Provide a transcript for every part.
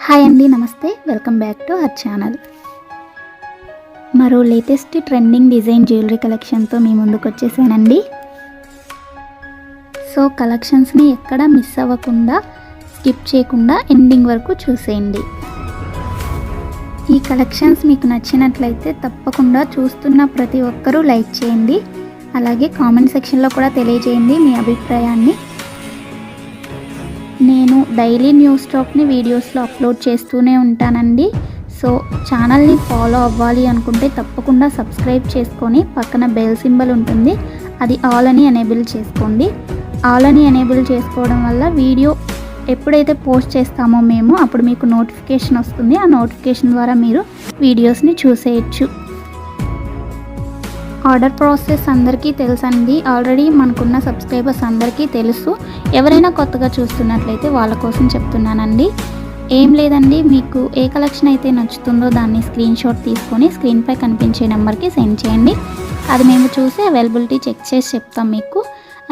Hi అండి, నమస్తే. Welcome back to our channel. మరో లేటెస్ట్ ట్రెండింగ్ డిజైన్ జ్యువెలరీ కలెక్షన్తో మీ ముందుకు వచ్చేసానండి. సో కలెక్షన్స్ని ఎక్కడ మిస్ అవ్వకుండా, స్కిప్ చేయకుండా ఎండింగ్ వరకు చూసేయండి. ఈ కలెక్షన్స్ మీకు నచ్చినట్లయితే తప్పకుండా చూస్తున్న ప్రతి ఒక్కరూ లైక్ చేయండి. అలాగే కామెంట్ సెక్షన్లో కూడా తెలియజేయండి మీ అభిప్రాయాన్ని. నేను డైలీ న్యూ స్టాక్ని వీడియోస్లో అప్లోడ్ చేస్తూనే ఉంటానండి. సో ఛానల్ని ఫాలో అవ్వాలి అనుకుంటే తప్పకుండా సబ్స్క్రైబ్ చేసుకొని పక్కన బెల్ సింబల్ ఉంటుంది, అది ఆల్ అని ఎనేబుల్ చేసుకోండి. ఆల్ అని ఎనేబుల్ చేసుకోవడం వల్ల వీడియో ఎప్పుడైతే పోస్ట్ చేస్తామో మేము అప్పుడు మీకు నోటిఫికేషన్ వస్తుంది. ఆ నోటిఫికేషన్ ద్వారా మీరు వీడియోస్ని చూసేయచ్చు. ఆర్డర్ ప్రాసెస్ అందరికీ తెలుసండి, ఆల్రెడీ మనకున్న సబ్స్క్రైబర్స్ అందరికీ తెలుసు. ఎవరైనా కొత్తగా చూస్తున్నట్లయితే వాళ్ళ కోసం చెప్తున్నానండి. ఏం లేదండి, మీకు ఏ కలెక్షన్ అయితే నచ్చుతుందో దాన్ని స్క్రీన్ షాట్ తీసుకొని స్క్రీన్పై కనిపించే నెంబర్కి సెండ్ చేయండి. అది మేము చూసి అవైలబిలిటీ చెక్ చేసి చెప్తాం. మీకు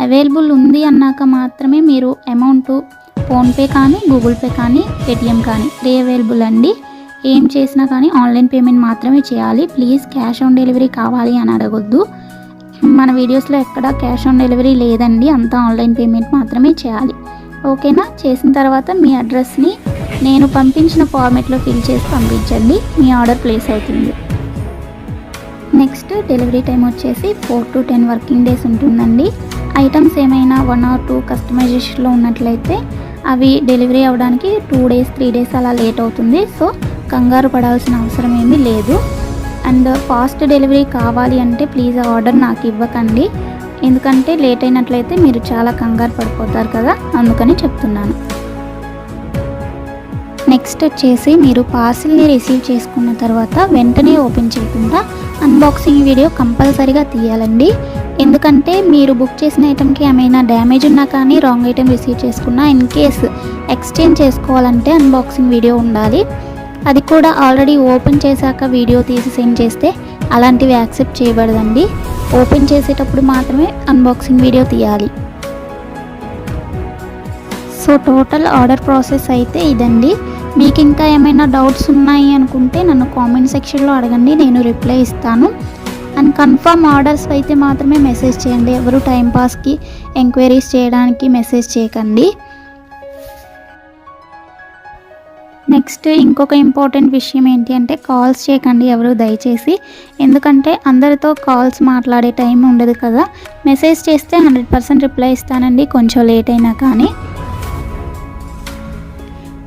అవైలబుల్ ఉంది అన్నాక మాత్రమే మీరు అమౌంట్ ఫోన్పే కానీ, గూగుల్ పే కానీ, పేటిఎం కానీ అవైలబుల్ అండి. ఏం చేసినా కానీ ఆన్లైన్ పేమెంట్ మాత్రమే చేయాలి. ప్లీజ్ క్యాష్ ఆన్ డెలివరీ కావాలి అని అడగొద్దు. మన వీడియోస్లో ఎక్కడ క్యాష్ ఆన్ డెలివరీ లేదండి, అంతా ఆన్లైన్ పేమెంట్ మాత్రమే చేయాలి. ఓకేనా? చేసిన తర్వాత మీ అడ్రస్ని నేను పంపించిన ఫార్మేట్లో ఫిల్ చేసి పంపించండి, మీ ఆర్డర్ ప్లేస్ అవుతుంది. నెక్స్ట్ డెలివరీ టైం వచ్చేసి 4 to 10 వర్కింగ్ డేస్ ఉంటుందండి. ఐటమ్స్ ఏమైనా 1 or 2 కస్టమైజేషన్లో ఉన్నట్లయితే అవి డెలివరీ అవ్వడానికి 2 days 3 days అలా లేట్ అవుతుంది. సో కంగారు పడాల్సిన అవసరం ఏమీ లేదు. అండ్ ఫాస్ట్ డెలివరీ కావాలి అంటే ప్లీజ్ ఆర్డర్ నాకు ఇవ్వకండి, ఎందుకంటే లేట్ అయినట్లయితే మీరు చాలా కంగారు పడిపోతారు కదా, అందుకని చెప్తున్నాను. నెక్స్ట్ వచ్చేసి మీరు పార్సిల్ని రిసీవ్ చేసుకున్న తర్వాత వెంటనే ఓపెన్ చేయకుండా అన్బాక్సింగ్ వీడియో కంపల్సరీగా తీయాలండి. ఎందుకంటే మీరు బుక్ చేసిన ఐటెంకి ఏమైనా డ్యామేజ్ ఉన్నా కానీ, రాంగ్ ఐటెం రిసీవ్ చేసుకున్నా, ఇన్ కేస్ ఎక్స్చేంజ్ చేసుకోవాలంటే అన్బాక్సింగ్ వీడియో ఉండాలి. అది కూడా ఆల్రెడీ ఓపెన్ చేశాక వీడియో తీసి సెండ్ చేస్తే అలాంటివి యాక్సెప్ట్ చేయబడదండి. ఓపెన్ చేసేటప్పుడు మాత్రమే అన్బాక్సింగ్ వీడియో తీయాలి. సో టోటల్ ఆర్డర్ ప్రాసెస్ అయితే ఇదండి. మీకు ఇంకా ఏమైనా డౌట్స్ ఉన్నాయి అనుకుంటే నన్ను కామెంట్ సెక్షన్లో అడగండి, నేను రిప్లై ఇస్తాను. అండ్ కన్ఫర్మ్ ఆర్డర్స్ అయితే మాత్రమే మెసేజ్ చేయండి, ఎవరు టైంపాస్కి ఎంక్వైరీస్ చేయడానికి మెసేజ్ చేయకండి. నెక్స్ట్ ఇంకొక ఇంపార్టెంట్ విషయం ఏంటి అంటే కాల్స్ చేయకండి ఎవరు దయచేసి, ఎందుకంటే అందరితో కాల్స్ మాట్లాడే టైం ఉండదు కదా. మెసేజ్ చేస్తే 100% రిప్లై ఇస్తానండి, కొంచెం లేట్ అయినా కానీ.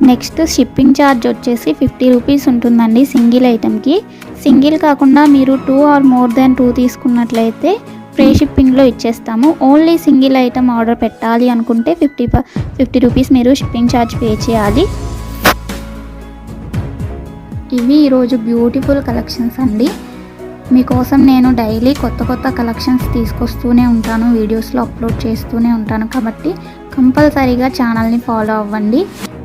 నెక్స్ట్ షిప్పింగ్ ఛార్జ్ వచ్చేసి 50 రూపీస్ ఉంటుందండి సింగిల్ ఐటెంకి. సింగిల్ కాకుండా మీరు 2 or more than 2 తీసుకున్నట్లయితే ఫ్రీ షిప్పింగ్లో ఇచ్చేస్తాము. ఓన్లీ సింగిల్ ఐటెం ఆర్డర్ పెట్టాలి అనుకుంటే 50 రూపీస్ మీరు షిప్పింగ్ ఛార్జ్ పే చేయాలి. ఇవి ఈరోజు బ్యూటిఫుల్ కలెక్షన్స్ అండి. మీకోసం నేను డైలీ కొత్త కలెక్షన్స్ తీసుకొస్తూనే ఉంటాను, వీడియోస్లో అప్లోడ్ చేస్తూనే ఉంటాను. కాబట్టి కంపల్సరీగా ఛానల్ని ఫాలో అవ్వండి.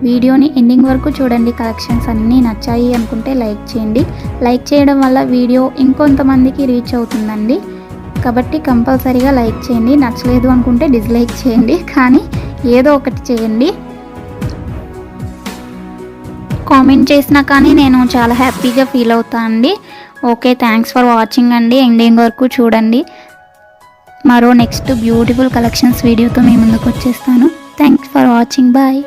వీడియోని ఎండింగ్ వరకు చూడండి. కలెక్షన్స్ అన్నీ నచ్చాయి అనుకుంటే లైక్ చేయండి. లైక్ చేయడం వల్ల వీడియో ఇంకొంతమందికి రీచ్ అవుతుందండి. కాబట్టి కంపల్సరీగా లైక్ చేయండి. నచ్చలేదు అనుకుంటే డిస్లైక్ చేయండి, కానీ ఏదో ఒకటి చేయండి. కామెంట్ చేసినా కానీ నేను చాలా హ్యాపీగా ఫీల్ అవుతాను అండి. ఓకే, థ్యాంక్స్ ఫర్ వాచింగ్ అండి. ఎండింగ్ వరకు చూడండి. మరో నెక్స్ట్ బ్యూటిఫుల్ కలెక్షన్స్ వీడియోతో మీ ముందుకు వచ్చేస్తాను. Thanks for watching. బాయ్.